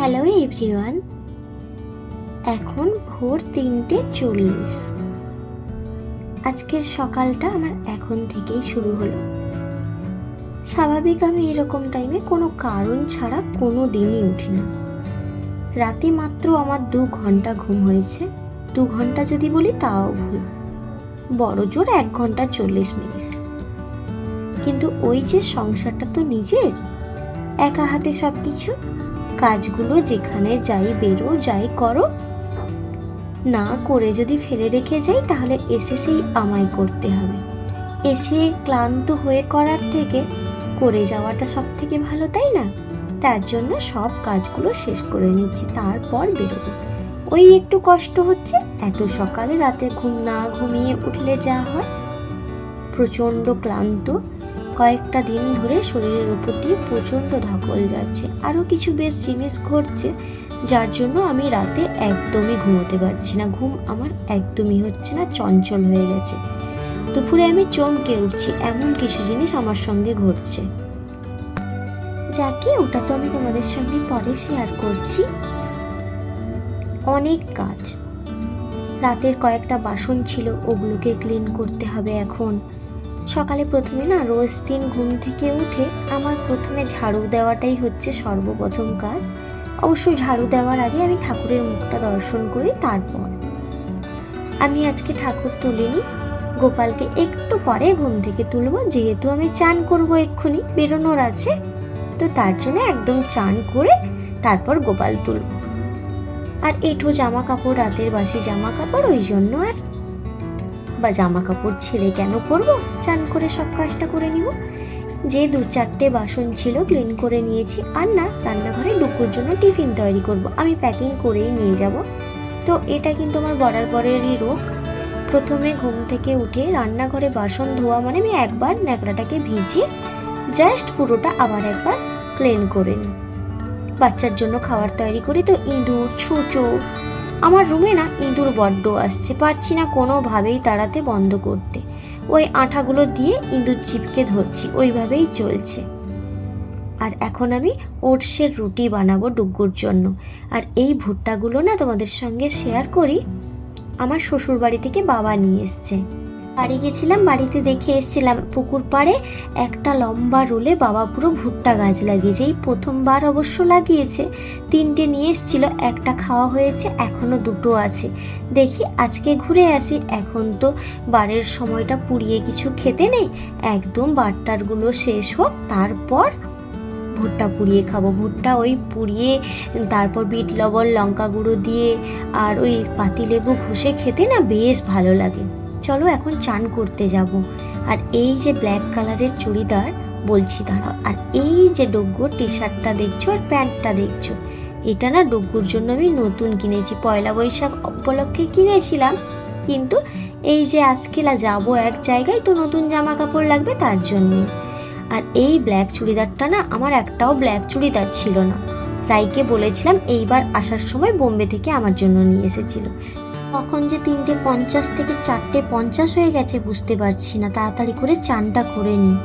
Hello everyone, এখন ভোর 3:40। আজকের সকালটা আমার এখন থেকেই শুরু হলো। স্বাভাবিক আমি এরকম টাইমে কোনো কারণ ছাড়া কোনো দিনই উঠি না। রাতে মাত্র আমার 2 ঘন্টা ঘুম হয়েছে। 2 ঘন্টা যদি বলি তাও ভুল, বড় জোর 1 ঘন্টা 40 মিনিট। কিন্তু ওই যে সংসারটা তো নিজের, একা হাতে সব কিছু, কাজগুলো যেখানে যাই বেরো যাই করো, না করে যদি ফেলে রেখে যাই তাহলে এসে সেই আমায় করতে হবে। এসে ক্লান্ত হয়ে করার থেকে করে যাওয়াটা সব থেকে ভালো, তাই না? তার জন্য সব কাজগুলো শেষ করে নিচ্ছি, তারপর বেরোবো। ওই একটু কষ্ট হচ্ছে, এত সকালে রাতে ঘুম না ঘুমিয়ে উঠলে যা হয়। প্রচণ্ড ক্লান্ত, কয়েকটা দিন ধরে শরীরের উপর দিয়ে প্রচণ্ড ধকল যাচ্ছে। আরও কিছু বেশ জিনিস ঘটছে যার জন্য আমি রাতে একদমই ঘুমোতে পারছি না। ঘুম আমার একদমই হচ্ছে না, চঞ্চল হয়ে গেছে। দুপুরে আমি চমকে উঠছি, এমন কিছু জিনিস আমার সঙ্গে ঘটছে। যাকে ওটা তো আমি তোমাদের সঙ্গে পরে শেয়ার করছি। অনেক কাজ, রাতের কয়েকটা বাসন ছিল, ওগুলোকে ক্লিন করতে হবে এখন। সকালে প্রথমে না, রোজ দিন ঘুম থেকে উঠে আমার প্রথমে ঝাড়ু দেওয়াটাই হচ্ছে সর্বপ্রথম কাজ। অবশ্য ঝাড়ু দেওয়ার আগে আমি ঠাকুরের মুখটা দর্শন করি, তারপর। আমি আজকে ঠাকুর তুলিনি, গোপালকে একটু পরে ঘুম থেকে তুলবো, যেহেতু আমি চান করবো, এক্ষুনি বেরোনোর আছে, তো তার জন্য একদম চান করে তারপর গোপাল তুলব। আর এঁঠো জামা কাপড়, রাতের বাসি জামা কাপড়, ওই জন্য আর বা জামা কাপড় ছেড়ে কেন করব, চান করে সব কাজটা করে নিব। যে 2-4টে বাসন ছিল ক্লিন করে নিয়েছি। আর না, রান্নাঘরে ডুকুর জন্য টিফিন তৈরি করব, আমি প্যাকিং করেই নিয়ে যাব। তো এটা কিন্তু আমার বরাবরেরই রোগ। প্রথমে ঘুম থেকে উঠে রান্নাঘরে বাসন ধোয়া মানে আমি একবার ন্যাকড়াটাকে ভিজিয়ে জাস্ট পুরোটা আবার একবার ক্লিন করে নিই। বাচ্চার জন্য খাবার তৈরি করি, তো ইঁদুর ছুঁচো, আমার রুমে না ইঁদুর বড্ড আসছে, পারছি না কোনোভাবেই তাড়াতে বন্ধ করতে। ওই আঠাগুলো দিয়ে ইঁদুর চিপকে ধরছি, ওইভাবেই চলছে। আর এখন আমি ওটসের রুটি বানাবো ডুগ্গুর জন্য। আর এই ভুট্টাগুলো না তোমাদের সঙ্গে শেয়ার করি, আমার শ্বশুর বাড়ি থেকে বাবা নিয়ে এসছে। বাড়ি গেছিলাম, বাড়িতে দেখে এসছিলাম পুকুর পাড়ে একটা লম্বা রোলে বাবা পুরো ভুট্টা গাছ লাগিয়েছে। এই প্রথমবার অবশ্য লাগিয়েছে। 3টে নিয়ে এসছিল, একটা খাওয়া হয়েছে, এখনো 2টো আছে। দেখি আজকে ঘুরে আসি। এখন তো বারের সময়টা, পুড়িয়ে কিছু খেতে নেই, একদম বারটারগুলো শেষ হোক, তারপর ভুট্টা পুড়িয়ে খাবো। ভুট্টা ওই পুড়িয়ে তারপর বিট লবণ লঙ্কা গুঁড়ো দিয়ে আর ওই পাতিলেবু ঘষে খেতে না বেশ ভালো লাগে। চলো এখন চান করতে যাব। আর এই যে ব্ল্যাক কালারের চুড়িদার, বলছি দাঁড়াও, আর এই যে ডুগ্গুর টি শার্টটা দেখছো আর প্যান্টটা দেখছো, এটা না ডুগ্গুর জন্য আমি নতুন কিনেছি, পয়লা বৈশাখ উপলক্ষে কিনেছিলাম। কিন্তু এই যে আজকে যাবো এক জায়গায়, তো নতুন জামা কাপড় লাগবে, তার জন্যে। আর এই ব্ল্যাক চুড়িদারটা না, আমার একটাও ব্ল্যাক চুড়িদার ছিল না। রাইকে বলেছিলাম এইবার আসার সময় বোম্বে থেকে আমার জন্য নিয়ে এসেছিল। কখন যে 3:50 থেকে 4:50 হয়ে গেছে বুঝতে পারছি না। তাড়াতাড়ি করে চানটা করে নিই।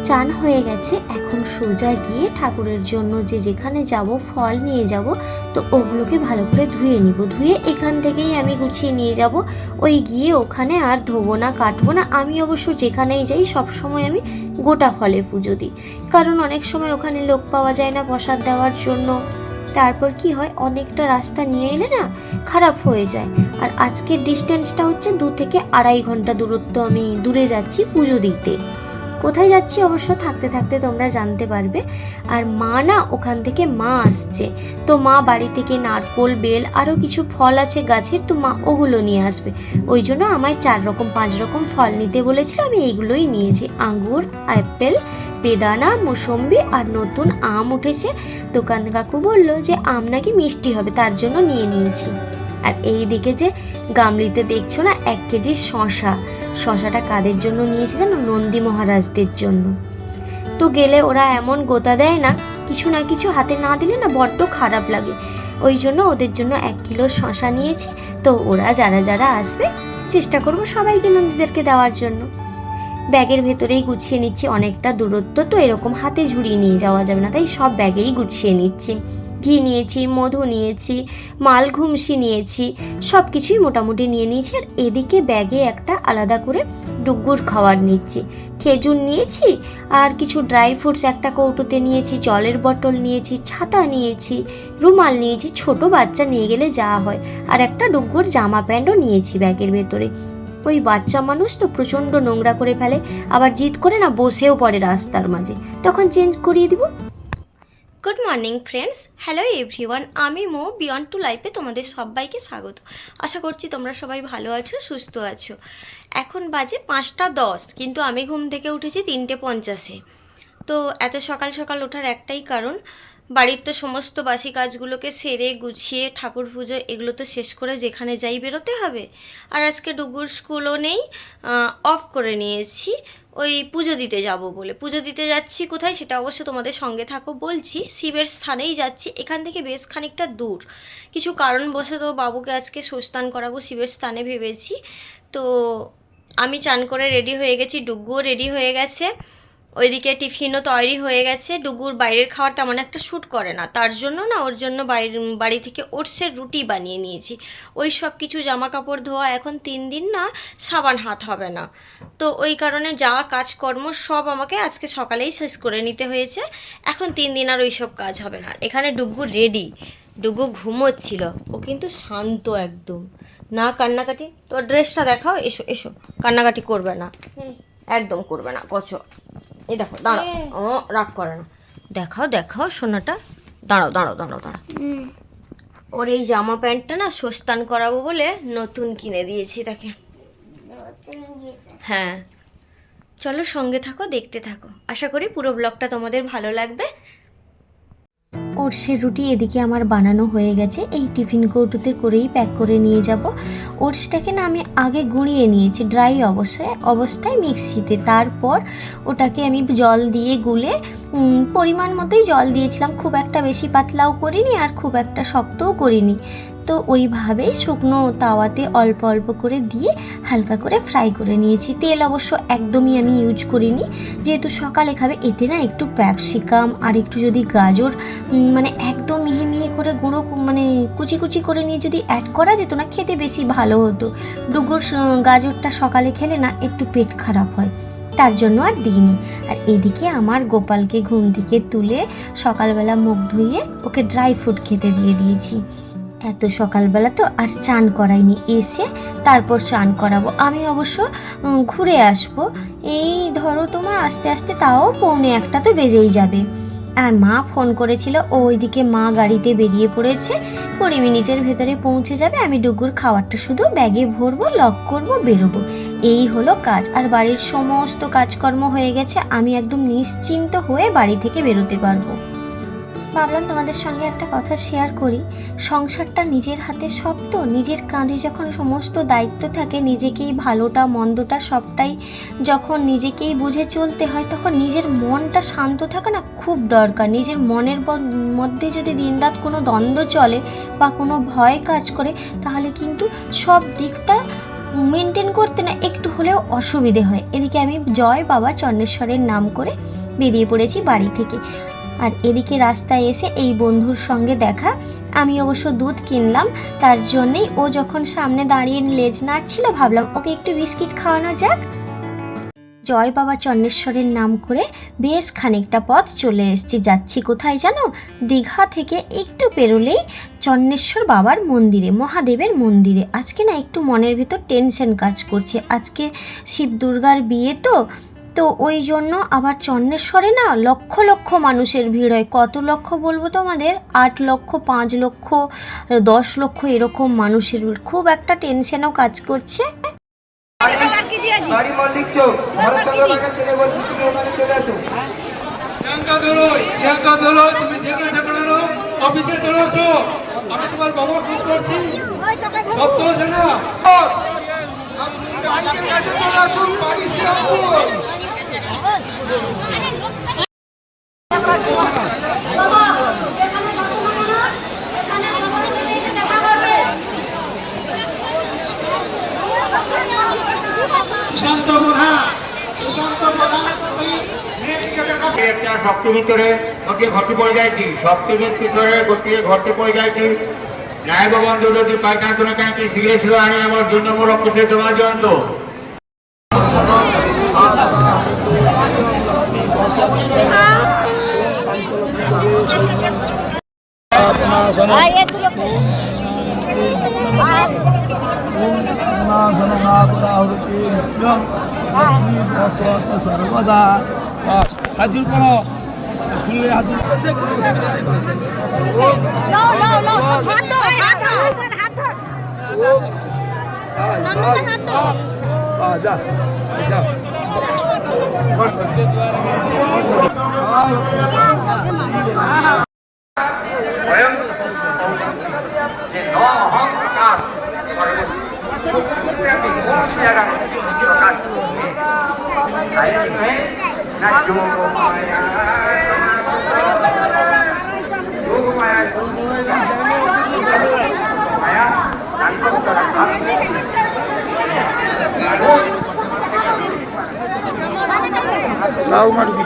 চান হয়ে গেছে, এখন সোজা গিয়ে ঠাকুরের জন্য যে যেখানে যাব ফল নিয়ে যাব, তো ওগুলোকে ভালো করে ধুয়ে নিব। ধুয়ে এখান থেকেই আমি গুছিয়ে নিয়ে যাব। ওই গিয়ে ওখানে আর ধোবো না, কাটবো না। আমি অবশ্য যেখানেই যাই সব সময় আমি গোটা ফলে পুজো দিই, কারণ অনেক সময় ওখানে লোক পাওয়া যায় না প্রসাদ দেওয়ার জন্য। তারপর কি হয়, অনেকটা রাস্তা নিয়ে এলে না খারাপ হয়ে যায়। আর আজকের ডিস্টেন্সটা হচ্ছে 2 থেকে 2.5 ঘন্টা দূরত্ব, আমি দূরে যাচ্ছি পুজো দিতে। কোথায় যাচ্ছি অবশ্য থাকতে থাকতে তোমরা জানতে পারবে। আর মা না ওখান থেকে মা আসছে, তো মা বাড়ি থেকে নারকোল, বেল, আরও কিছু ফল আছে গাছের, তো মা ওগুলো নিয়ে আসবে। ওই জন্য আমায় 4-5 রকম ফল নিতে বলেছিল, আমি এইগুলোই নিয়েছি। আঙ্গুর, অ্যাপেল, বেদানা, মৌসম্বি আর নতুন আম উঠেছে। দোকান কাকু বললো যে আম নাকি মিষ্টি হবে, তার জন্য নিয়ে নিয়েছি। আর এই দিকে যে গামলিতে দেখছো না 1 কেজি শশা, শশাটা কাদের জন্য নিয়েছি জানো? নন্দী মহারাজদের জন্য। তো গেলে ওরা এমন গোতা দেয় না, কিছু না কিছু হাতে না দিলে না বড্ড খারাপ লাগে। ওই জন্য ওদের জন্য 1 কিলো শশা নিয়েছি। তো ওরা যারা যারা আসবে চেষ্টা করবো সবাইকে নন্দীদেরকে দেওয়ার জন্য। ব্যাগের ভেতরেই গুছিয়ে নিচ্ছি, অনেকটা দূরত্ব তো, এরকম হাতে ঝুড়িয়ে নিয়ে যাওয়া যাবে না, তাই সব ব্যাগেই গুছিয়ে নিচ্ছি। ঘি নিয়েছি, মধু নিয়েছি, মালঘুমসি নিয়েছি, সব কিছুই মোটামুটি নিয়ে নিয়েছি। আর এদিকে ব্যাগে একটা আলাদা করে ডুগ্গুর খাবার নিচ্ছি। খেজুর নিয়েছি, আর কিছু ড্রাই ফ্রুটস একটা কৌটোতে নিয়েছি, জলের বোতল নিয়েছি, ছাতা নিয়েছি, রুমাল নিয়েছি, ছোট বাচ্চা নিয়ে গেলে যা হয়, আর একটা ডুগ্গুর জামা প্যান্টও নিয়েছি ব্যাগের ভেতরে। ওই বাচ্চা মানুষ তো প্রচণ্ড নোংরা করে ফেলে, আবার জিদ করে না বসেও পড়ে রাস্তার মাঝে, তখন চেঞ্জ করিয়ে দিব। Good morning friends, hello everyone, আমি মো বিয়ন্ড টু লাইফে তোমাদের সবাইকে স্বাগত। আশা করছি তোমরা সবাই ভালো আছো, সুস্থ আছো। এখন বাজে 5টা 10, কিন্তু আমি ঘুম থেকে উঠেছি 3টে 50-এ। তো এত সকাল সকাল ওঠার একটাই কারণ, বাড়ির তো সমস্ত বাসি কাজগুলোকে সেরে গুছিয়ে ঠাকুর পুজো এগুলো তো শেষ করে যেখানে যাই বেরোতে হবে। আর আজকে ডুগুর স্কুলও নেই, অফ করে নিয়েছি ওই পুজো দিতে যাব বলে। পুজো দিতে যাচ্ছি কোথায় সেটা অবশ্য তোমাদের সঙ্গে থাকো বলছি। শিবের স্থানেই যাচ্ছি, এখান থেকে বেশ খানিকটা দূর। কিছু কারণবশত বাবুকে আজকে স্নান করাবো শিবের স্থানে ভেবেছি। তো আমি চান করে রেডি হয়ে গেছি, ডুগুও রেডি হয়ে গেছে, ওইদিকে টিফিনও তৈরি হয়ে গেছে। ডুগুর বাইরের খাবার তেমন একটা শ্যুট করে না, তার জন্য না ওর জন্য বাড়ি থেকে ওটসের রুটি বানিয়ে নিয়েছি। ওই সব কিছু জামা কাপড় ধোয়া, এখন 3 দিন না সাবান হাত হবে না, তো ওই কারণে যা কাজকর্ম সব আমাকে আজকে সকালেই শেষ করে নিতে হয়েছে। এখন 3 দিন আর ওই সব কাজ হবে না। এখানে ডুগু রেডি, ডুগু ঘুমোচ্ছিল, ও কিন্তু শান্ত একদম, না কান্নাকাটি। তোর ড্রেসটা দেখাও, এসো এসো, কান্নাকাটি করবে না, একদম করবে না, কচো। এই দেখো, দাঁড়াও, ও রাগ করে না, দেখাও দেখাও সোনাটা, দাঁড়াও দাঁড়াও দাঁড়াও দাঁড়াও। ওর এই জামা প্যান্টটা না স্নান করাবো বলে নতুন কিনে দিয়েছি তাকে। হ্যাঁ, চলো সঙ্গে থাকো, দেখতে থাকো, আশা করি পুরো ব্লগটা তোমাদের ভালো লাগবে। ওটসের রুটি এদিকে আমার বানানো হয়ে গেছে, এই টিফিন কৌটোতে করেই প্যাক করে নিয়ে যাব। ওটসটাকে না আমি আগে গুঁড়িয়ে নিয়েছি ড্রাই অবস্থায় মিক্সিতে, তারপর ওটাকে আমি জল দিয়ে গুলে পরিমাণ মতোই জল দিয়েছিলাম, খুব একটা বেশি পাতলাও করিনি আর খুব একটা শক্তও করিনি। তো ওইভাবেই শুকনো তাওয়াতে অল্প অল্প করে দিয়ে হালকা করে ফ্রাই করে নিয়েছি। তেল অবশ্য একদমই আমি ইউজ করিনি, যেহেতু সকালে খাবে। এতে না একটু ক্যাপসিকাম আর একটু যদি গাজর মানে একদম মিহি মিহি করে গুঁড়ো মানে কুচি কুচি করে নিয়ে যদি অ্যাড করা যেত না, খেতে বেশি ভালো হতো। ডুগুর গাজরটা সকালে খেলে না একটু পেট খারাপ হয়, তার জন্য আর দিইনি। আর এদিকে আমার গোপালকে ঘুম থেকে তুলে সকালবেলা মুখ ধুইয়ে ওকে ড্রাই ফ্রুট খেতে দিয়ে দিয়েছি। এত সকালবেলা তো আর চান করাইনি, এসে তারপর চান করাবো। আমি অবশ্য ঘুরে আসবো, এই ধরো তোমার আস্তে আস্তে তাও 1:45 তো বেজেই যাবে। আর মা ফোন করেছিল, ওইদিকে মা গাড়িতে বেরিয়ে পড়েছে, 20 মিনিটের ভেতরে পৌঁছে যাবে। আমি ডুগুর খাবারটা শুধু ব্যাগে ভরবো, লক করবো, বেরোবো, এই হলো কাজ। আর বাড়ির সমস্ত কাজকর্ম হয়ে গেছে, আমি একদম নিশ্চিন্ত হয়ে বাড়ি থেকে বেরোতে পারবো। ভাবলাম তোমাদের সঙ্গে একটা কথা শেয়ার করি। সংসারটা নিজের হাতে সব, তো নিজের কাঁধে যখন সমস্ত দায়িত্ব থাকে, নিজেকেই ভালোটা মন্দটা সবটাই যখন নিজেকেই বুঝে চলতে হয়, তখন নিজের মনটা শান্ত থাকা না খুব দরকার। নিজের মনের মধ্যে যদি দিনরাত কোনো দ্বন্দ্ব চলে বা কোনো ভয় কাজ করে, তাহলে কিন্তু সব দিকটা মেনটেন করতে না একটু হলেও অসুবিধে হয়। এদিকে আমি জয় বাবা চন্দ্রেশ্বরের নাম করে বেরিয়ে পড়েছি বাড়ি থেকে। আর এদিকে রাস্তায় এসে এই বন্ধুর সঙ্গে দেখা, আমি অবশ্য দুধ কিনলাম, তার জন্যেই ও যখন সামনে দাঁড়িয়ে লেজ নাড়ছিল, ভাবলাম ওকে একটু বিস্কিট খাওয়ানো যাক। জয় বাবা চন্দ্রেশ্বরের নাম করে বেশ খানিকটা পথ চলে এসেছি। যাচ্ছি কোথায় জানো? দীঘা থেকে একটু পেরোলেই চন্দ্রেশ্বর বাবার মন্দিরে, মহাদেবের মন্দিরে। আজকে না একটু মনের ভিতর টেনশন কাজ করছে, আজকে শিব দুর্গার বিয়ে তো ওই জন্য আবার চন্দ্রেশ্বরে না লক্ষ লক্ষ মানুষের ভিড় হয়। কত লক্ষ বলবো তোমাদের, 8 লক্ষ, 5 লক্ষ, 10 লক্ষ এরকম মানুষের ভিড়। খুব একটা টেনশনও কাজ করছে। একটা শক্তি ভিতরে ଗୋଟିଏ ଘଟି ପଡ଼ିଯାଇଛି, ଶକ୍ତି ଭିତରେ ଗୋଟିଏ ଘଟି ପଡ଼ିଯାଇଛି। ନ୍ୟାୟିକ ବନ୍ଧୁ ଯଦି ପାଇଥାନ୍ତୁ ନା କାହିଁକି ଶୀଘ୍ର ଶୀଘ୍ର ଆଣି ଆମର 2 ନମ୍ବର ଅଫିସରେ ଜମା ଦିଅନ୍ତୁ। সর্বদা হাজুর করো ফুলে হাজুর যা যা লাউ মারবি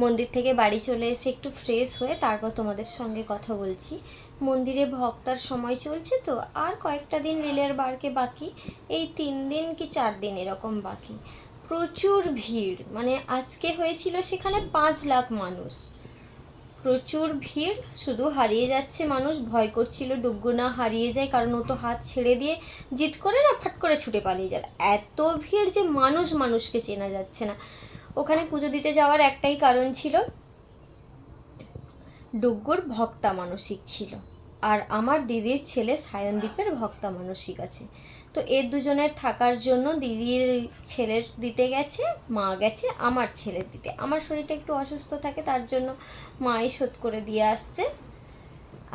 মন্দির থেকে বাড়ি চলে এসে একটু ফ্রেশ হয়ে তারপর তোমাদের সঙ্গে কথা বলছি। মন্দিরে ভক্তার সময় চলছে তো, আর কয়েকটা দিন লীলের বারকে বাকি, এই 3 দিন কি 4 দিন এরকম বাকি। প্রচুর ভিড়, মানে আজকে হয়েছিল সেখানে 5 লাখ মানুষ, প্রচুর ভিড়। শুধু হারিয়ে যাচ্ছে মানুষ, ভয় করছিল ডুগ্গু না হারিয়ে যায়, কারণ ও তো হাত ছেড়ে দিয়ে জিদ করে না ফাট করে ছুটে পালিয়ে যায়। এত ভিড় যে মানুষকে চেনা যাচ্ছে না। ওখানে পুজো দিতে যাওয়ার একটাই কারণ ছিল, ডুগ্গুর ভক্তা মানসিক ছিল, আর আমার দিদির ছেলে সায়নদীপের ভক্তা মানসিক আছে। তো এর দুজনের থাকার জন্য দিদির ছেলের দিতে গেছে, মা গেছে আমার ছেলের দিতে। আমার শরীরটা একটু অসুস্থ থাকে, তার জন্য মাই শোধ করে দিয়ে আসছে।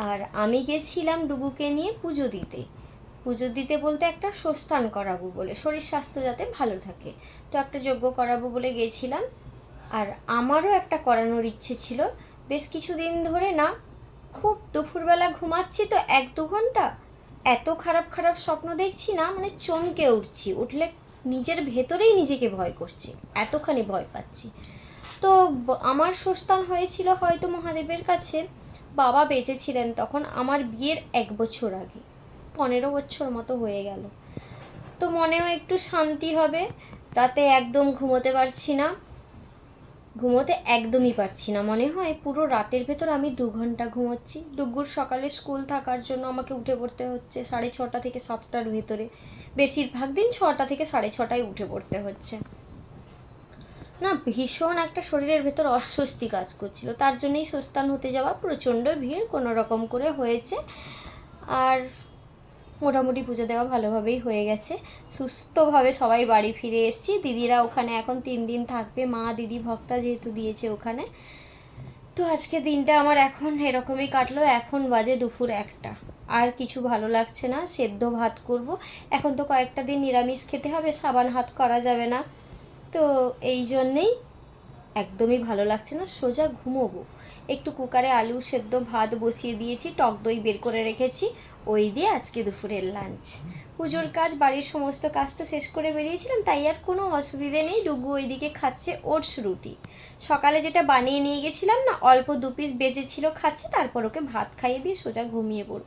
আর আমি গেছিলাম ডুগুকে নিয়ে পুজো দিতে বলতে একটা স্বস্থান করাবো বলে, শরীর স্বাস্থ্য যাতে ভালো থাকে, তো একটা যজ্ঞ করাবো বলে গেছিলাম। আর আমারও একটা করানোর ইচ্ছে ছিল। বেশ কিছুদিন ধরে না খুব দুপুরবেলা ঘুমাচ্ছি তো 1-2 ঘন্টা এত খারাপ স্বপ্ন দেখছি না, মানে চমকে উঠলে নিজের ভেতরেই নিজেকে ভয় করছি, এতখানি ভয় পাচ্ছি। তো আমার স্বস্থান হয়েছিল হয়তো মহাদেবের কাছে, বাবা বেঁচে ছিলেন তখন, আমার বিয়ের 1 বছর আগে, 15 বছর মতো হয়ে গেল। তো মনেও একটু শান্তি হবে। রাতে একদম ঘুমোতে একদমই পারছি না, মনে হয় পুরো রাতের ভেতর আমি 2 ঘন্টা ঘুমোচ্ছি। ডুগ্গুর সকালে স্কুল থাকার জন্য আমাকে উঠে পড়তে হচ্ছে 6:30 থেকে 7টার ভেতরে, বেশিরভাগ দিন 6টা থেকে 6:30টায় উঠে পড়তে হচ্ছে। না ভীষণ একটা শরীরের ভেতর অস্বস্তি কাজ করছিল, তার জন্যই স্বস্থান হতে যাওয়া। প্রচণ্ড ভিড় কোনো রকম করে হয়েছে, আর মোটামুটি পুজো দেওয়া ভালোভাবেই হয়ে গেছে, সুস্থভাবে সবাই বাড়ি ফিরে এসেছি। দিদিরা ওখানে এখন 3 দিন থাকবে, মা দিদি ভক্তা যেহেতু দিয়েছে ওখানে। তো আজকে দিনটা আমার এখন এরকমই কাটলো। এখন বাজে দুপুর 1টা, আর কিছু ভালো লাগছে না, সেদ্ধ ভাত করব। এখন তো কয়েকটা দিন নিরামিষ খেতে হবে, সাবান হাত করা যাবে না, তো এই জন্যেই একদমই ভালো লাগছে না, সোজা ঘুমোবো। একটু কুকারে আলু সেদ্ধ ভাত বসিয়ে দিয়েছি, টক দই বের করে রেখেছি, ওই দিয়ে আজকে দুপুরের লাঞ্চ। পুজোর কাজ, বাড়ির সমস্ত কাজ তো শেষ করে বেরিয়েছিলাম, তাই আর কোনো অসুবিধে নেই। ডুগু ওইদিকে খাচ্ছে ওটস রুটি, সকালে যেটা বানিয়ে নিয়ে গেছিলাম না, অল্প 2 পিস বেঁচেছিল, খাচ্ছে। তারপর ওকে ভাত খাইয়ে দিয়ে সোজা ঘুমিয়ে পড়ব।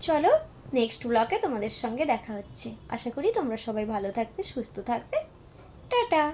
চলো নেক্সট ব্লগে তোমাদের সঙ্গে দেখা হচ্ছে। আশা করি তোমরা সবাই ভালো থাকবে, সুস্থ থাকবে। টাটা।